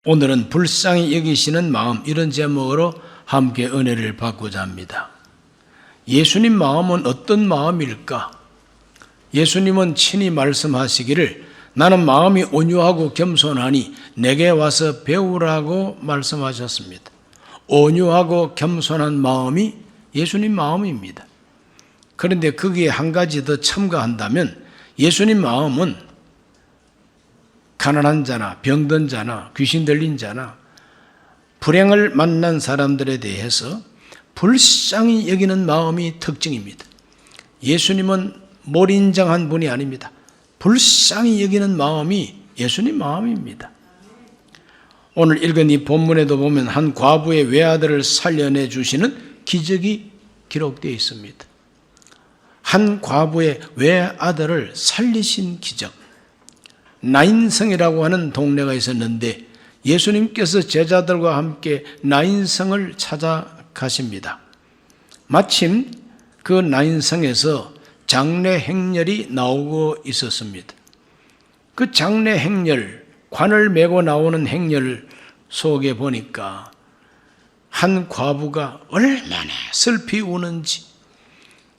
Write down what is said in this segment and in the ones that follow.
오늘은 불쌍히 여기시는 마음, 이런 제목으로 함께 은혜를 받고자 합니다. 예수님 마음은 어떤 마음일까? 예수님은 친히 말씀하시기를 나는 마음이 온유하고 겸손하니 내게 와서 배우라고 말씀하셨습니다. 온유하고 겸손한 마음이 예수님 마음입니다. 그런데 거기에 한 가지 더 첨가한다면 예수님 마음은 가난한 자나 병든 자나 귀신 들린 자나 불행을 만난 사람들에 대해서 불쌍히 여기는 마음이 특징입니다. 예수님은 몰인정한 분이 아닙니다. 불쌍히 여기는 마음이 예수님 마음입니다. 오늘 읽은 이 본문에도 보면 한 과부의 외아들을 살려내 주시는 기적이 기록되어 있습니다. 한 과부의 외아들을 살리신 기적. 나인성이라고 하는 동네가 있었는데 예수님께서 제자들과 함께 나인성을 찾아가십니다. 마침 그 나인성에서 장례 행렬이 나오고 있었습니다. 그 장례 행렬, 관을 메고 나오는 행렬 속에 보니까 한 과부가 얼마나 슬피 우는지,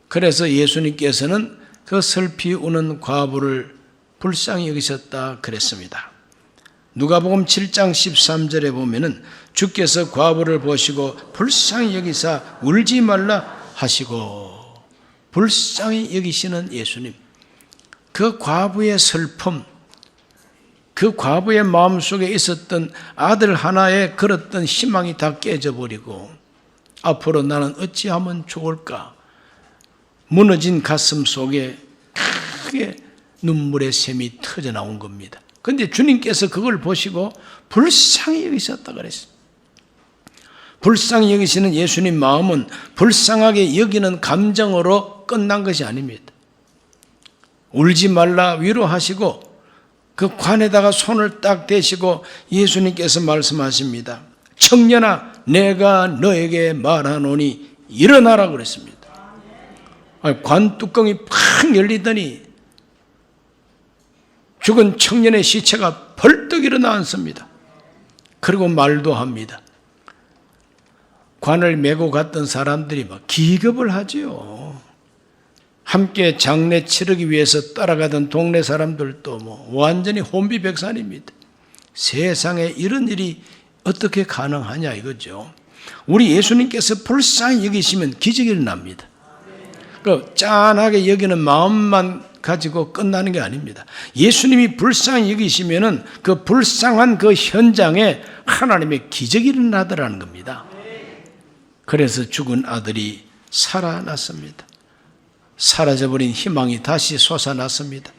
그래서 예수님께서는 그 슬피 우는 과부를 불쌍히 여기셨다 그랬습니다. 누가복음 7장 13절에 보면은 주께서 과부를 보시고 불쌍히 여기사 울지 말라 하시고, 불쌍히 여기시는 예수님, 그 과부의 슬픔, 그 과부의 마음속에 있었던 아들 하나에 걸었던 희망이 다 깨져버리고 앞으로 나는 어찌하면 좋을까, 무너진 가슴 속에 크게 눈물의 샘이 터져나온 겁니다. 그런데 주님께서 그걸 보시고 불쌍히 여기셨다 그랬어요. 불쌍히 여기시는 예수님 마음은 불쌍하게 여기는 감정으로 끝난 것이 아닙니다. 울지 말라 위로하시고 그 관에다가 손을 딱 대시고 예수님께서 말씀하십니다. 청년아, 내가 너에게 말하노니 일어나라 그랬습니다. 관 뚜껑이 팍 열리더니 죽은 청년의 시체가 벌떡 일어나 앉습니다. 그리고 말도 합니다. 관을 메고 갔던 사람들이 막 기겁을 하지요. 함께 장례 치르기 위해서 따라가던 동네 사람들도 완전히 혼비백산입니다. 세상에 이런 일이 어떻게 가능하냐 이거죠. 우리 예수님께서 불쌍히 여기시면 기적이 일어납니다. 그 짠하게 여기는 마음만 가지고 끝나는 게 아닙니다. 예수님이 불쌍히 여기시면은 그 불쌍한 그 현장에 하나님의 기적이 일어나더라는 겁니다. 그래서 죽은 아들이 살아났습니다. 사라져버린 희망이 다시 솟아났습니다.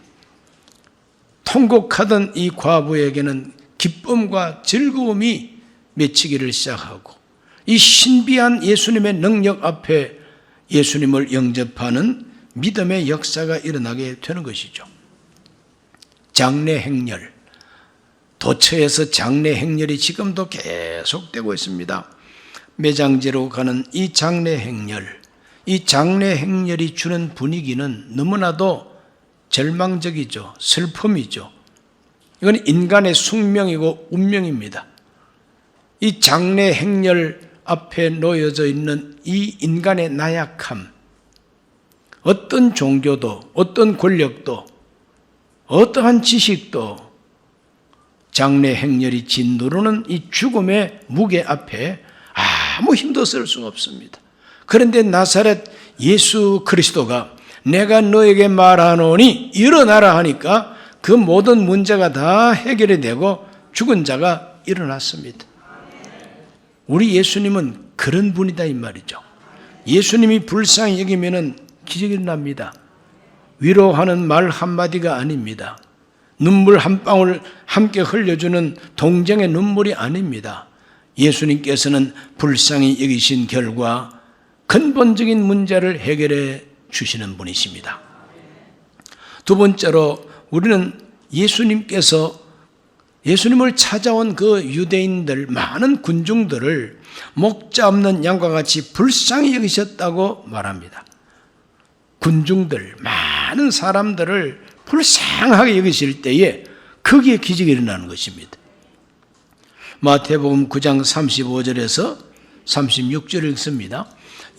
통곡하던 이 과부에게는 기쁨과 즐거움이 맺히기를 시작하고 이 신비한 예수님의 능력 앞에 예수님을 영접하는 믿음의 역사가 일어나게 되는 것이죠. 장례 행렬, 도처에서 장례 행렬이 지금도 계속되고 있습니다. 매장지로 가는 이 장례 행렬, 이 장례 행렬이 주는 분위기는 너무나도 절망적이죠. 슬픔이죠. 이건 인간의 숙명이고 운명입니다. 이 장례 행렬 앞에 놓여져 있는 이 인간의 나약함, 어떤 종교도, 어떤 권력도, 어떠한 지식도 장례 행렬이 짓누르는 이 죽음의 무게 앞에 아무 힘도 쓸 수가 없습니다. 그런데 나사렛 예수 그리스도가 내가 너에게 말하노니 일어나라 하니까 그 모든 문제가 다 해결이 되고 죽은 자가 일어났습니다. 우리 예수님은 그런 분이다 이 말이죠. 예수님이 불쌍히 여기면은 기적이 일어납니다. 위로하는 말 한마디가 아닙니다. 눈물 한 방울 함께 흘려주는 동정의 눈물이 아닙니다. 예수님께서는 불쌍히 여기신 결과 근본적인 문제를 해결해 주시는 분이십니다. 두 번째로 우리는 예수님을 찾아온 그 유대인들, 많은 군중들을 목자 없는 양과 같이 불쌍히 여기셨다고 말합니다. 군중들, 많은 사람들을 불쌍하게 여기실 때에 거기에 기적이 일어나는 것입니다. 마태복음 9장 35절에서 36절을 읽습니다.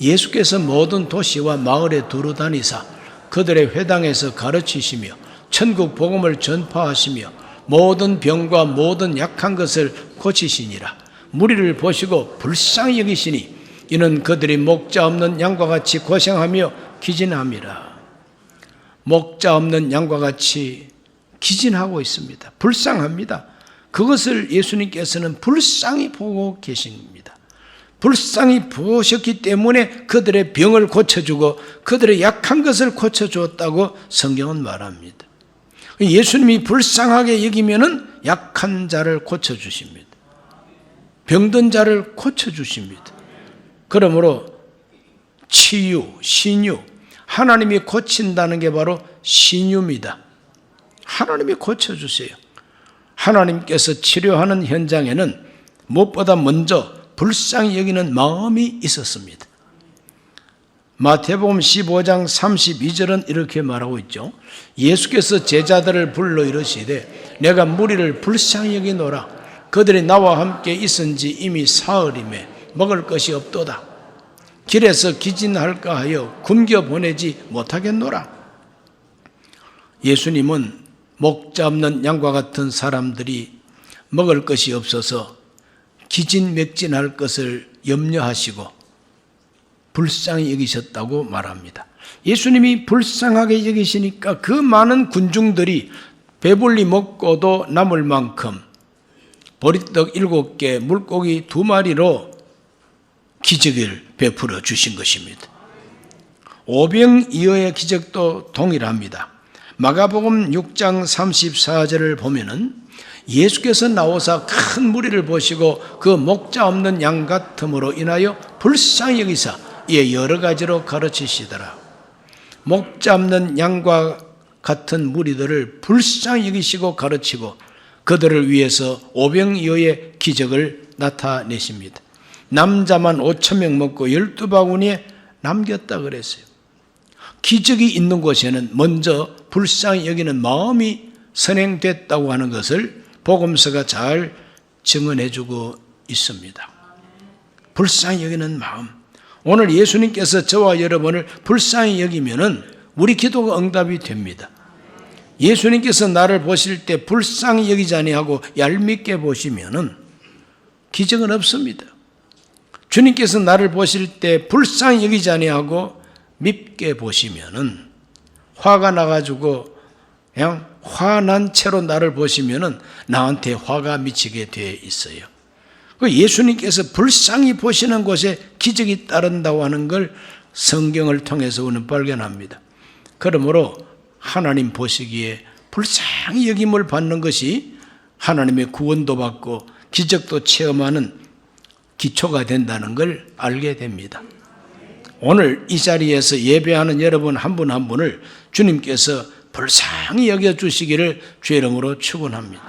예수께서 모든 도시와 마을에 두루 다니사 그들의 회당에서 가르치시며 천국 복음을 전파하시며 모든 병과 모든 약한 것을 고치시니라. 무리를 보시고 불쌍히 여기시니 이는 그들이 목자 없는 양과 같이 고생하며 기진함이라. 목자 없는 양과 같이 기진하고 있습니다. 불쌍합니다. 그것을 예수님께서는 불쌍히 보고 계십니다. 불쌍히 보셨기 때문에 그들의 병을 고쳐주고 그들의 약한 것을 고쳐주었다고 성경은 말합니다. 예수님이 불쌍하게 여기면은 약한 자를 고쳐주십니다. 병든 자를 고쳐주십니다. 그러므로 치유, 신유, 하나님이 고친다는 게 바로 신유입니다. 하나님이 고쳐주세요. 하나님께서 치료하는 현장에는 무엇보다 먼저 불쌍히 여기는 마음이 있었습니다. 마태복음 15장 32절은 이렇게 말하고 있죠. 예수께서 제자들을 불러 이르시되 내가 무리를 불쌍히 여기노라. 그들이 나와 함께 있은 지 이미 사흘이매 먹을 것이 없도다. 길에서 기진할까 하여 굶겨 보내지 못하겠노라. 예수님은 목자 없는 양과 같은 사람들이 먹을 것이 없어서 기진맥진할 것을 염려하시고 불쌍히 여기셨다고 말합니다. 예수님이 불쌍하게 여기시니까 그 많은 군중들이 배불리 먹고도 남을 만큼 보리떡 7개, 물고기 2마리로 기적을 베풀어 주신 것입니다. 오병이어의 기적도 동일합니다. 마가복음 6장 34절을 보면은 예수께서 나오사 큰 무리를 보시고 그 목자 없는 양 같음으로 인하여 불쌍히 여기사 이에 여러 가지로 가르치시더라. 목자 없는 양과 같은 무리들을 불쌍히 여기시고 가르치고 그들을 위해서 오병이어의 기적을 나타내십니다. 남자만 5,000명 먹고 12바구니에 남겼다 그랬어요. 기적이 있는 곳에는 먼저 불쌍히 여기는 마음이 선행됐다고 하는 것을 복음서가 잘 증언해주고 있습니다. 불쌍히 여기는 마음. 오늘 예수님께서 저와 여러분을 불쌍히 여기면은 우리 기도가 응답이 됩니다. 예수님께서 나를 보실 때 불쌍히 여기지 아니하고 얄밉게 보시면은 기적은 없습니다. 주님께서 나를 보실 때 불쌍히 여기지 아니하고 밉게 보시면은 화가 나가지고 그냥 화난 채로 나를 보시면은 나한테 화가 미치게 되어 있어요. 예수님께서 불쌍히 보시는 곳에 기적이 따른다고 하는 걸 성경을 통해서 우리는 발견합니다. 그러므로 하나님 보시기에 불쌍히 여김을 받는 것이 하나님의 구원도 받고 기적도 체험하는 기초가 된다는 걸 알게 됩니다. 오늘 이 자리에서 예배하는 여러분 한 분 한 분을 주님께서 불쌍히 여겨주시기를 주의 이름으로 축원합니다.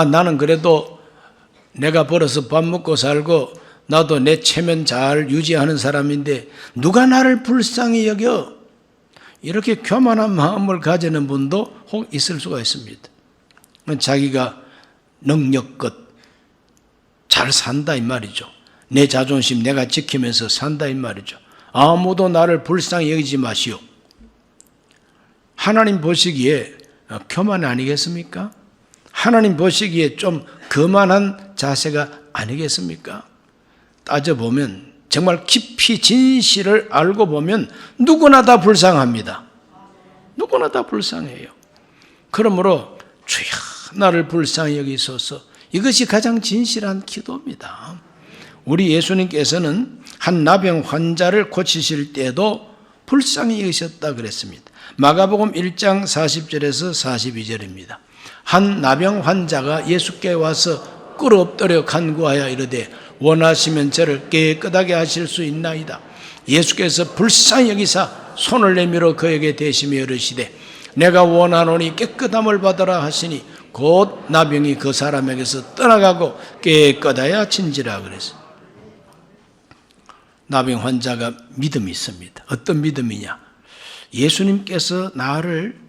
나는 그래도 내가 벌어서 밥 먹고 살고 나도 내 체면 잘 유지하는 사람인데 누가 나를 불쌍히 여겨? 이렇게 교만한 마음을 가지는 분도 혹 있을 수가 있습니다. 자기가 능력껏 잘 산다 이 말이죠. 내 자존심 내가 지키면서 산다 이 말이죠. 아무도 나를 불쌍히 여기지 마시오. 하나님 보시기에 교만 아니겠습니까? 하나님 보시기에 좀 거만한 자세가 아니겠습니까? 따져보면 정말 깊이 진실을 알고 보면 누구나 다 불쌍합니다. 누구나 다 불쌍해요. 그러므로 주여 나를 불쌍히 여기소서, 이것이 가장 진실한 기도입니다. 우리 예수님께서는 한 나병 환자를 고치실 때도 불쌍히 여기셨다 그랬습니다. 마가복음 1장 40절에서 42절입니다. 한 나병 환자가 예수께 와서 꿇어엎드려 간구하여 이르되 원하시면 저를 깨끗하게 하실 수 있나이다. 예수께서 불쌍히 여기사 손을 내밀어 그에게 대시며 이르시되 내가 원하노니 깨끗함을 받으라 하시니 곧 나병이 그 사람에게서 떠나가고 깨끗하여 친지라 그랬어요. 나병 환자가 믿음이 있습니다. 어떤 믿음이냐? 예수님께서 나를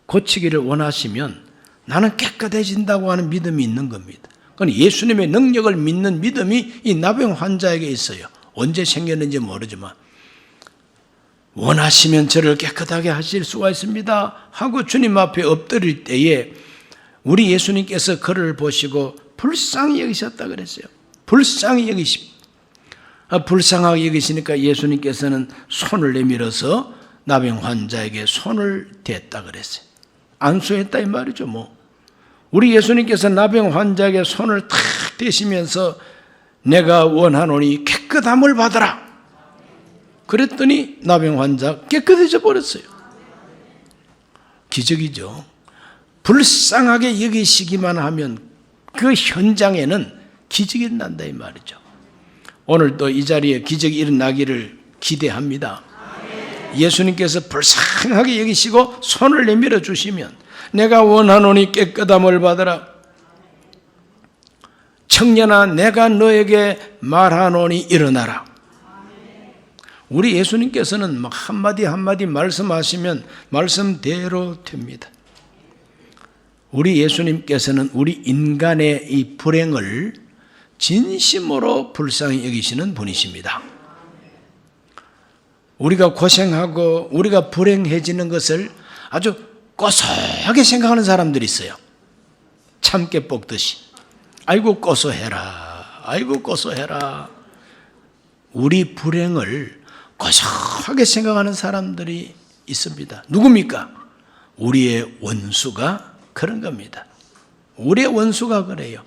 고치기를 원하시면 나는 깨끗해진다고 하는 믿음이 있는 겁니다. 그건 예수님의 능력을 믿는 믿음이 이 나병 환자에게 있어요. 언제 생겼는지 모르지만 원하시면 저를 깨끗하게 하실 수가 있습니다 하고 주님 앞에 엎드릴 때에 우리 예수님께서 그를 보시고 불쌍히 여기셨다 그랬어요. 불쌍히 불쌍하게 여기시니까 예수님께서는 손을 내밀어서 나병 환자에게 손을 댔다 그랬어요. 안수했다 이 말이죠. 우리 예수님께서 나병 환자에게 손을 탁 대시면서 내가 원하노니 깨끗함을 받으라 그랬더니 나병 환자 깨끗해져 버렸어요. 기적이죠. 불쌍하게 여기시기만 하면 그 현장에는 기적이 일어난다 이 말이죠. 오늘도 이 자리에 기적이 일어나기를 기대합니다. 예수님께서 불쌍하게 여기시고 손을 내밀어 주시면 내가 원하노니 깨끗함을 받으라. 청년아 내가 너에게 말하노니 일어나라. 우리 예수님께서는 막 한마디 한마디 말씀하시면 말씀대로 됩니다. 우리 예수님께서는 우리 인간의 이 불행을 진심으로 불쌍히 여기시는 분이십니다. 우리가 고생하고 우리가 불행해지는 것을 아주 고소하게 생각하는 사람들이 있어요. 참깨 볶듯이. 아이고 고소해라. 아이고 고소해라. 우리 불행을 고소하게 생각하는 사람들이 있습니다. 누굽니까? 우리의 원수가 그런 겁니다. 우리의 원수가 그래요.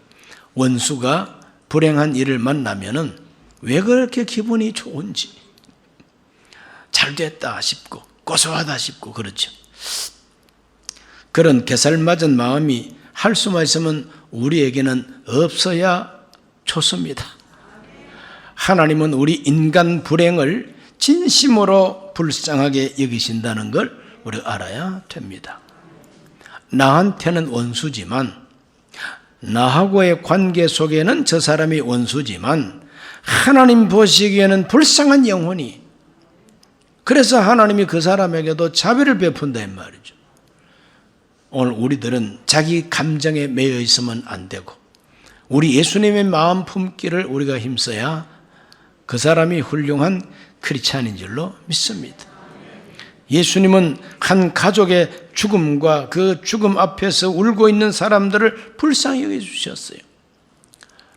원수가 불행한 일을 만나면은 왜 그렇게 기분이 좋은지 잘 됐다 싶고 고소하다 싶고 그렇죠. 그런 게살맞은 마음이 할 수만 있으면 우리에게는 없어야 좋습니다. 하나님은 우리 인간 불행을 진심으로 불쌍하게 여기신다는 걸 우리가 알아야 됩니다. 나한테는 원수지만 나하고의 관계 속에는 저 사람이 원수지만 하나님 보시기에는 불쌍한 영혼이 그래서 하나님이 그 사람에게도 자비를 베푼다 이 말이죠. 오늘 우리들은 자기 감정에 매여 있으면 안 되고 우리 예수님의 마음 품기를 우리가 힘써야 그 사람이 훌륭한 크리스찬인 줄로 믿습니다. 예수님은 한 가족의 죽음과 그 죽음 앞에서 울고 있는 사람들을 불쌍히 여겨주셨어요.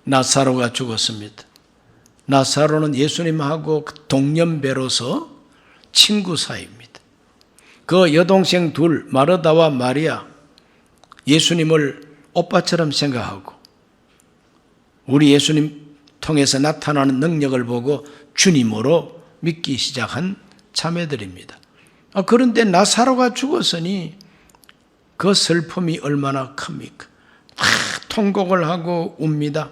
나사로가 죽었습니다. 나사로는 예수님하고 동년배로서 친구 사이입니다. 그 여동생 둘 마르다와 마리아 예수님을 오빠처럼 생각하고 우리 예수님 통해서 나타나는 능력을 보고 주님으로 믿기 시작한 자매들입니다. 그런데 나사로가 죽었으니 그 슬픔이 얼마나 큽니까? 통곡을 하고 웁니다.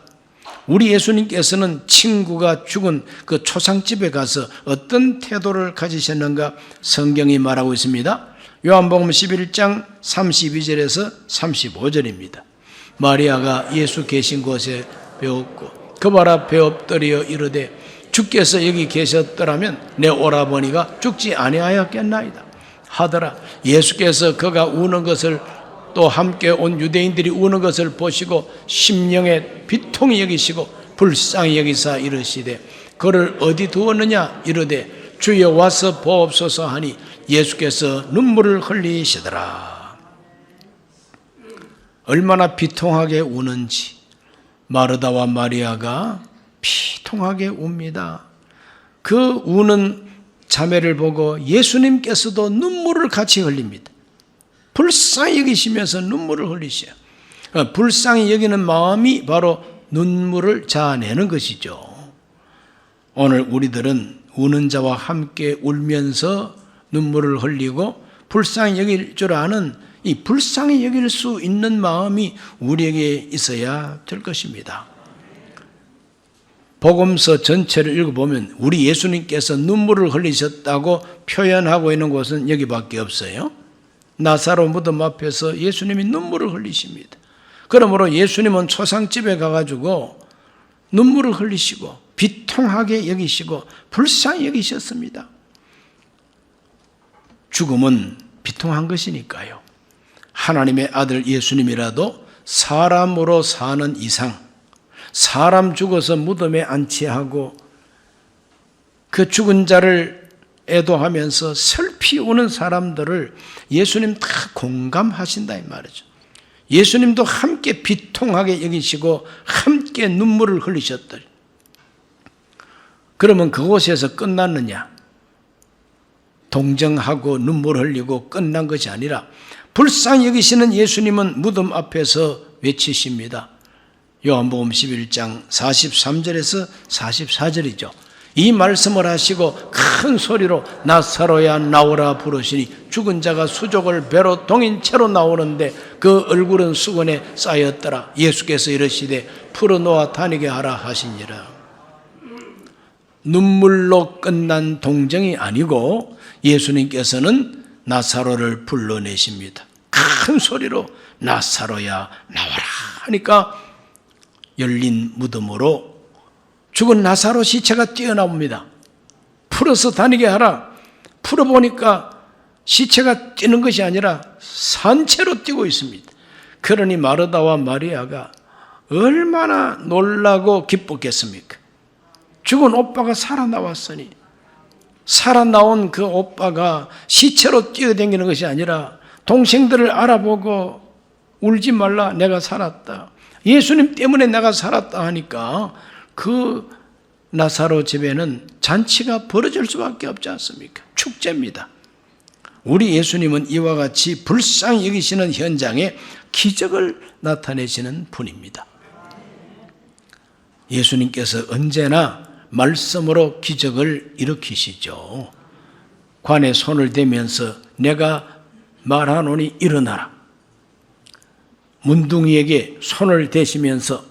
우리 예수님께서는 친구가 죽은 그 초상집에 가서 어떤 태도를 가지셨는가 성경이 말하고 있습니다. 요한복음 11장 32절에서 35절입니다. 마리아가 예수 계신 곳에 배웠고 그 발 앞에 엎드려 이르되 주께서 여기 계셨더라면 내 오라버니가 죽지 아니하였겠나이다 하더라. 예수께서 그가 우는 것을 또 함께 온 유대인들이 우는 것을 보시고 심령에 비통히 여기시고 불쌍히 여기사 이르시되 그를 어디 두었느냐 이르되 주여 와서 보옵소서 하니 예수께서 눈물을 흘리시더라. 얼마나 비통하게 우는지 마르다와 마리아가 비통하게 웁니다. 그 우는 자매를 보고 예수님께서도 눈물을 같이 흘립니다. 불쌍히 여기시면서 눈물을 흘리셔요. 불쌍히 여기는 마음이 바로 눈물을 자아내는 것이죠. 오늘 우리들은 우는 자와 함께 울면서 눈물을 흘리고 불쌍히 여길 줄 아는 이 불쌍히 여길 수 있는 마음이 우리에게 있어야 될 것입니다. 복음서 전체를 읽어보면 우리 예수님께서 눈물을 흘리셨다고 표현하고 있는 곳은 여기밖에 없어요. 나사로 무덤 앞에서 예수님이 눈물을 흘리십니다. 그러므로 예수님은 초상집에 가가지고 눈물을 흘리시고 비통하게 여기시고 불쌍히 여기셨습니다. 죽음은 비통한 것이니까요. 하나님의 아들 예수님이라도 사람으로 사는 이상, 사람 죽어서 무덤에 안치하고 그 죽은 자를 애도하면서 슬피 우는 사람들을 예수님 다 공감하신다 이 말이죠. 예수님도 함께 비통하게 여기시고 함께 눈물을 흘리셨더니, 그러면 그곳에서 끝났느냐? 동정하고 눈물 흘리고 끝난 것이 아니라 불쌍히 여기시는 예수님은 무덤 앞에서 외치십니다. 요한복음 11장 43절에서 44절이죠. 이 말씀을 하시고 큰 소리로 나사로야 나오라 부르시니 죽은 자가 수족을 배로 동인 채로 나오는데 그 얼굴은 수건에 쌓였더라. 예수께서 이르시되 풀어놓아 다니게 하라 하시니라. 눈물로 끝난 동정이 아니고 예수님께서는 나사로를 불러내십니다. 큰 소리로 나사로야 나와라 하니까 열린 무덤으로 죽은 나사로 시체가 뛰어나옵니다. 풀어서 다니게 하라. 풀어보니까 시체가 뛰는 것이 아니라 산채로 뛰고 있습니다. 그러니 마르다와 마리아가 얼마나 놀라고 기뻤겠습니까? 죽은 오빠가 살아나왔으니, 살아나온 그 오빠가 시체로 뛰어다니는 것이 아니라 동생들을 알아보고 울지 말라, 내가 살았다, 예수님 때문에 내가 살았다 하니까 그 나사로 집에는 잔치가 벌어질 수밖에 없지 않습니까? 축제입니다. 우리 예수님은 이와 같이 불쌍히 여기시는 현장에 기적을 나타내시는 분입니다. 예수님께서 언제나 말씀으로 기적을 일으키시죠. 관에 손을 대면서 내가 말하노니 일어나라. 문둥이에게 손을 대시면서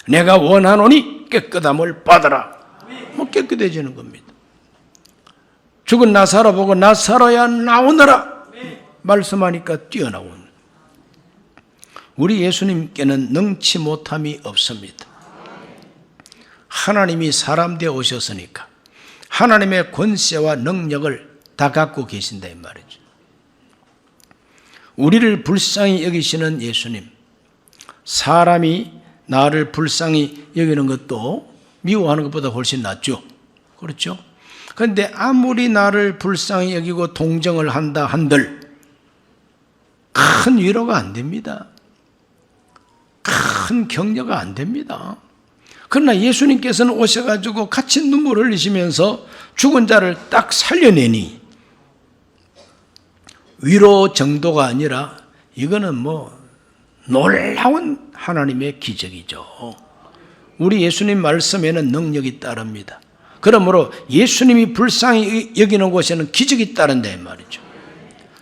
내가 원하노니 깨끗함을 받아라. 깨끗해지는 겁니다. 죽은 나사로 보고 나사로야 나오너라 말씀하니까 뛰어나온. 우리 예수님께는 능치 못함이 없습니다. 하나님이 사람 되어 오셨으니까 하나님의 권세와 능력을 다 갖고 계신다 이 말이죠. 우리를 불쌍히 여기시는 예수님, 사람이 나를 불쌍히 여기는 것도 미워하는 것보다 훨씬 낫죠. 그렇죠? 그런데 아무리 나를 불쌍히 여기고 동정을 한다 한들 큰 위로가 안 됩니다. 큰 격려가 안 됩니다. 그러나 예수님께서는 오셔가지고 같이 눈물 흘리시면서 죽은 자를 딱 살려내니 위로 정도가 아니라 이거는 놀라운 하나님의 기적이죠. 우리 예수님 말씀에는 능력이 따릅니다. 그러므로 예수님이 불쌍히 여기는 곳에는 기적이 따른다 이 말이죠.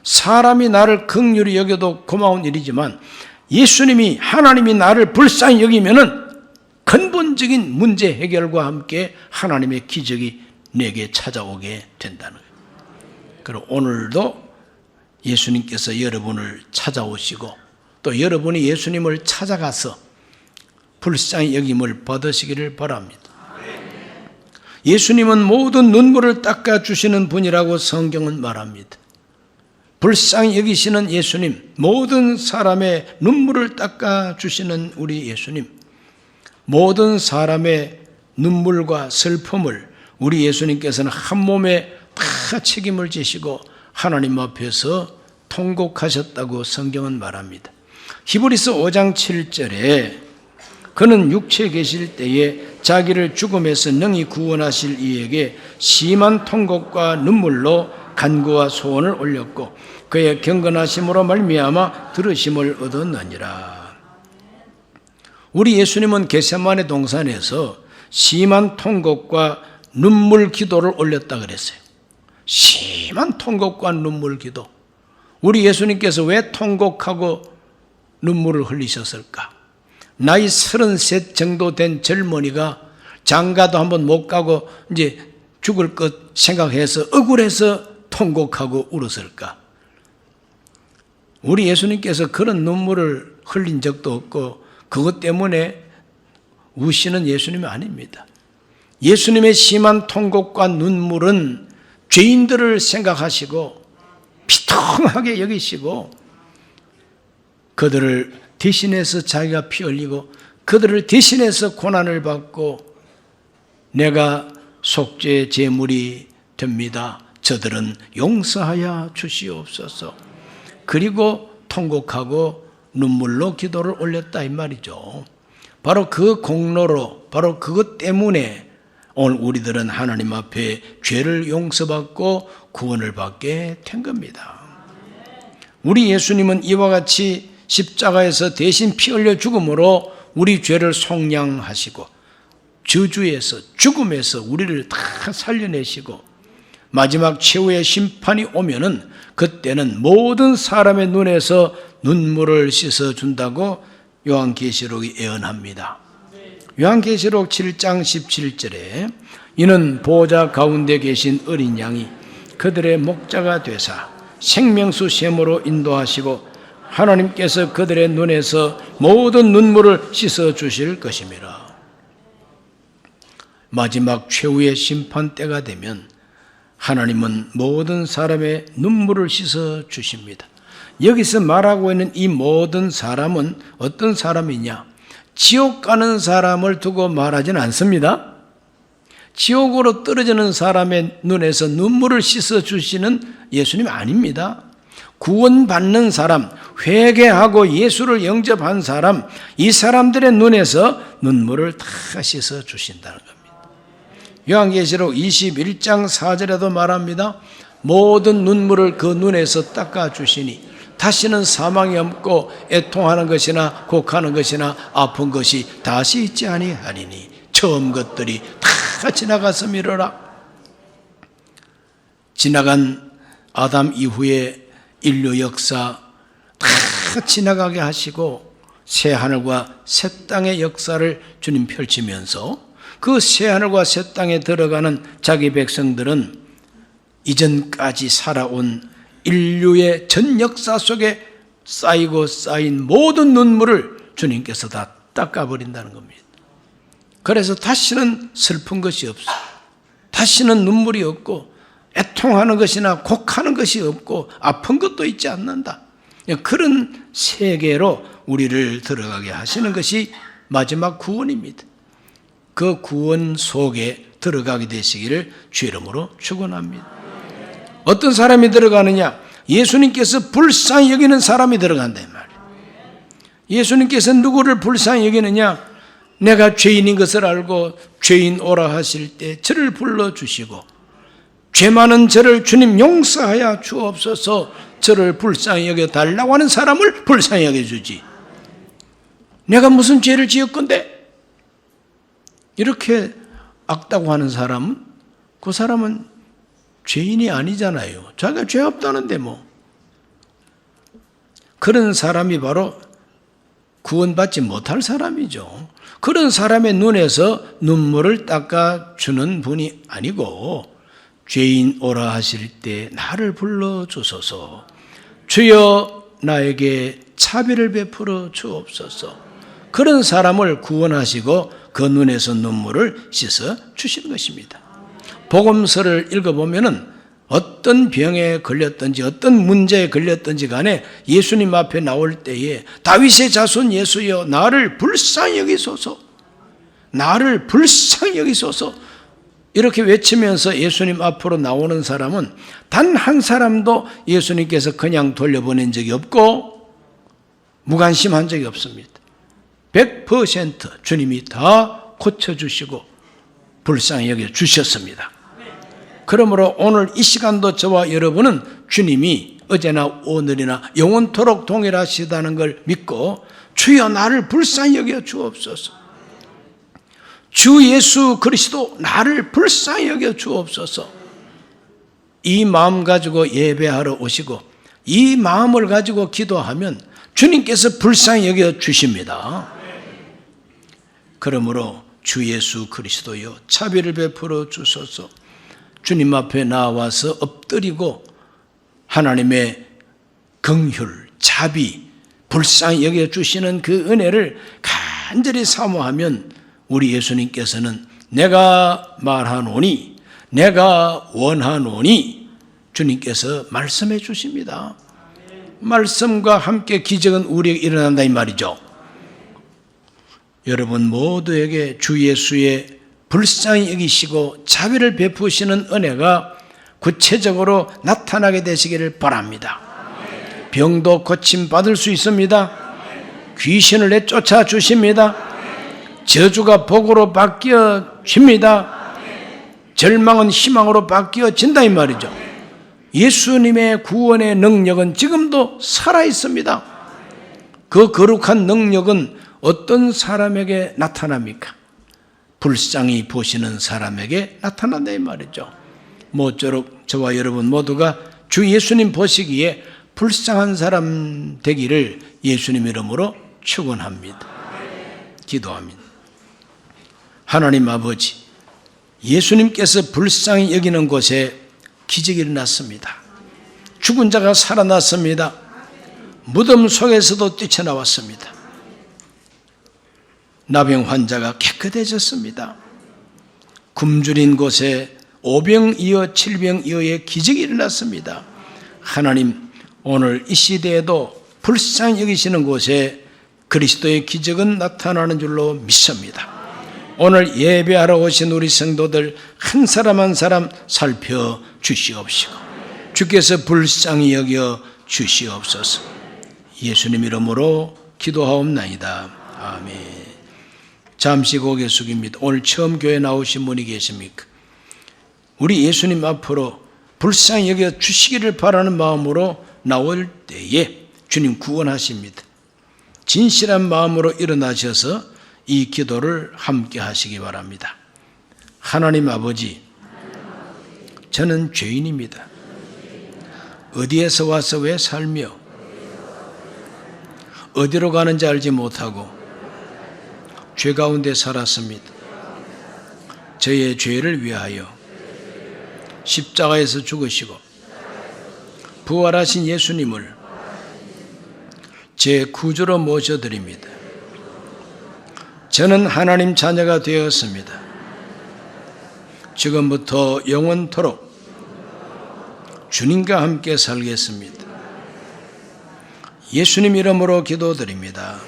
사람이 나를 긍휼히 여겨도 고마운 일이지만 예수님이, 하나님이 나를 불쌍히 여기면은 근본적인 문제 해결과 함께 하나님의 기적이 내게 찾아오게 된다는 거예요. 그리고 오늘도 예수님께서 여러분을 찾아오시고 또 여러분이 예수님을 찾아가서 불쌍히 여김을 받으시기를 바랍니다. 예수님은 모든 눈물을 닦아주시는 분이라고 성경은 말합니다. 불쌍히 여기시는 예수님, 모든 사람의 눈물을 닦아주시는 우리 예수님, 모든 사람의 눈물과 슬픔을 우리 예수님께서는 한 몸에 다 책임을 지시고 하나님 앞에서 통곡하셨다고 성경은 말합니다. 히브리서 5장 7절에 그는 육체에 계실 때에 자기를 죽음에서 능히 구원하실 이에게 심한 통곡과 눈물로 간구와 소원을 올렸고 그의 경건하심으로 말미암아 들으심을 얻었느니라. 우리 예수님은 겟세마네 동산에서 심한 통곡과 눈물 기도를 올렸다 그랬어요. 심한 통곡과 눈물 기도. 우리 예수님께서 왜 통곡하고 눈물을 흘리셨을까? 나이 33 정도 된 젊은이가 장가도 한번 못 가고 이제 죽을 것 생각해서 억울해서 통곡하고 울었을까? 우리 예수님께서 그런 눈물을 흘린 적도 없고 그것 때문에 우시는 예수님이 아닙니다. 예수님의 심한 통곡과 눈물은 죄인들을 생각하시고 비통하게 여기시고 그들을 대신해서 자기가 피 흘리고 그들을 대신해서 고난을 받고 내가 속죄 제물이 됩니다. 저들은 용서하여 주시옵소서. 그리고 통곡하고 눈물로 기도를 올렸다 이 말이죠. 바로 그 공로로, 바로 그것 때문에 오늘 우리들은 하나님 앞에 죄를 용서받고 구원을 받게 된 겁니다. 우리 예수님은 이와 같이 십자가에서 대신 피 흘려 죽음으로 우리 죄를 속량하시고 저주에서 죽음에서 우리를 다 살려내시고 마지막 최후의 심판이 오면은 그때는 모든 사람의 눈에서 눈물을 씻어준다고 요한계시록이 예언합니다. 요한계시록 7장 17절에 이는 보호자 가운데 계신 어린 양이 그들의 목자가 되사 생명수 샘으로 인도하시고 하나님께서 그들의 눈에서 모든 눈물을 씻어주실 것임이라. 마지막 최후의 심판 때가 되면 하나님은 모든 사람의 눈물을 씻어주십니다. 여기서 말하고 있는 이 모든 사람은 어떤 사람이냐? 지옥 가는 사람을 두고 말하지는 않습니다. 지옥으로 떨어지는 사람의 눈에서 눈물을 씻어주시는 예수님 아닙니다. 구원받는 사람, 회개하고 예수를 영접한 사람, 이 사람들의 눈에서 눈물을 다 씻어주신다는 겁니다. 요한계시록 21장 4절에도 말합니다. 모든 눈물을 그 눈에서 닦아주시니 다시는 사망이 없고 애통하는 것이나 곡하는 것이나 아픈 것이 다시 있지 아니하리니 처음 것들이 다 지나갔음이로라. 지나간 아담 이후에 인류 역사 다 지나가게 하시고 새 하늘과 새 땅의 역사를 주님 펼치면서 그 새 하늘과 새 땅에 들어가는 자기 백성들은 이전까지 살아온 인류의 전 역사 속에 쌓이고 쌓인 모든 눈물을 주님께서 다 닦아버린다는 겁니다. 그래서 다시는 슬픈 것이 없어. 다시는 눈물이 없고 애통하는 것이나 곡하는 것이 없고 아픈 것도 있지 않는다. 그런 세계로 우리를 들어가게 하시는 것이 마지막 구원입니다. 그 구원 속에 들어가게 되시기를 주 이름으로 축원합니다. 어떤 사람이 들어가느냐? 예수님께서 불쌍히 여기는 사람이 들어간다 이 말이에요. 예수님께서 누구를 불쌍히 여기느냐? 내가 죄인인 것을 알고 죄인 오라 하실 때 저를 불러주시고 죄 많은 저를 주님 용서하여 주옵소서 저를 불쌍히 여겨달라고 하는 사람을 불쌍히 여겨주지. 내가 무슨 죄를 지었건데 이렇게 악다고 하는 사람은 그 사람은 죄인이 아니잖아요. 자기가 죄 없다는데 뭐. 그런 사람이 바로 구원받지 못할 사람이죠. 그런 사람의 눈에서 눈물을 닦아주는 분이 아니고 죄인 오라 하실 때 나를 불러주소서. 주여 나에게 차비를 베풀어 주옵소서. 그런 사람을 구원하시고 그 눈에서 눈물을 씻어 주시는 것입니다. 복음서를 읽어보면은 어떤 병에 걸렸든지 어떤 문제에 걸렸든지 간에 예수님 앞에 나올 때에 다윗의 자손 예수여 나를 불쌍히 여기소서, 나를 불쌍히 여기소서 이렇게 외치면서 예수님 앞으로 나오는 사람은 단 한 사람도 예수님께서 그냥 돌려보낸 적이 없고 무관심한 적이 없습니다. 100% 주님이 다 고쳐주시고 불쌍히 여겨주셨습니다. 그러므로 오늘 이 시간도 저와 여러분은 주님이 어제나 오늘이나 영원토록 동일하시다는 걸 믿고 주여 나를 불쌍히 여겨 주옵소서. 주 예수 그리스도 나를 불쌍히 여겨 주옵소서. 이 마음 가지고 예배하러 오시고 이 마음을 가지고 기도하면 주님께서 불쌍히 여겨 주십니다. 그러므로 주 예수 그리스도여 차비를 베풀어 주소서. 주님 앞에 나와서 엎드리고 하나님의 긍휼, 자비, 불쌍히 여겨주시는 그 은혜를 간절히 사모하면 우리 예수님께서는 내가 말하노니, 내가 원하노니 주님께서 말씀해 주십니다. 말씀과 함께 기적은 우리에게 일어난다 이 말이죠. 여러분 모두에게 주 예수의 불쌍히 여기시고 자비를 베푸시는 은혜가 구체적으로 나타나게 되시기를 바랍니다. 병도 고침받을 수 있습니다. 귀신을 내쫓아 주십니다. 저주가 복으로 바뀌어집니다. 절망은 희망으로 바뀌어진다 이 말이죠. 예수님의 구원의 능력은 지금도 살아있습니다. 그 거룩한 능력은 어떤 사람에게 나타납니까? 불쌍히 보시는 사람에게 나타난다 이 말이죠. 모쪼록 저와 여러분 모두가 주 예수님 보시기에 불쌍한 사람 되기를 예수님 이름으로 축원합니다. 기도합니다. 하나님 아버지, 예수님께서 불쌍히 여기는 곳에 기적이 일어났습니다. 죽은 자가 살아났습니다. 무덤 속에서도 뛰쳐나왔습니다. 나병 환자가 깨끗해졌습니다. 굶주린 곳에 오병이어 칠병이어의 기적이 일어났습니다. 하나님, 오늘 이 시대에도 불쌍히 여기시는 곳에 그리스도의 기적은 나타나는 줄로 믿습니다. 오늘 예배하러 오신 우리 성도들 한 사람 한 사람 살펴주시옵시고 주께서 불쌍히 여겨 주시옵소서. 예수님 이름으로 기도하옵나이다. 아멘. 잠시 고개 숙입니다. 오늘 처음 교회 나오신 분이 계십니까? 우리 예수님 앞으로 불쌍히 여겨 주시기를 바라는 마음으로 나올 때에 주님 구원하십니다. 진실한 마음으로 일어나셔서 이 기도를 함께 하시기 바랍니다. 하나님 아버지, 저는 죄인입니다. 어디에서 와서 왜 살며 어디로 가는지 알지 못하고 죄 가운데 살았습니다. 저의 죄를 위하여 십자가에서 죽으시고 부활하신 예수님을 제 구주로 모셔드립니다. 저는 하나님 자녀가 되었습니다. 지금부터 영원토록 주님과 함께 살겠습니다. 예수님 이름으로 기도드립니다.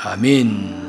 아멘.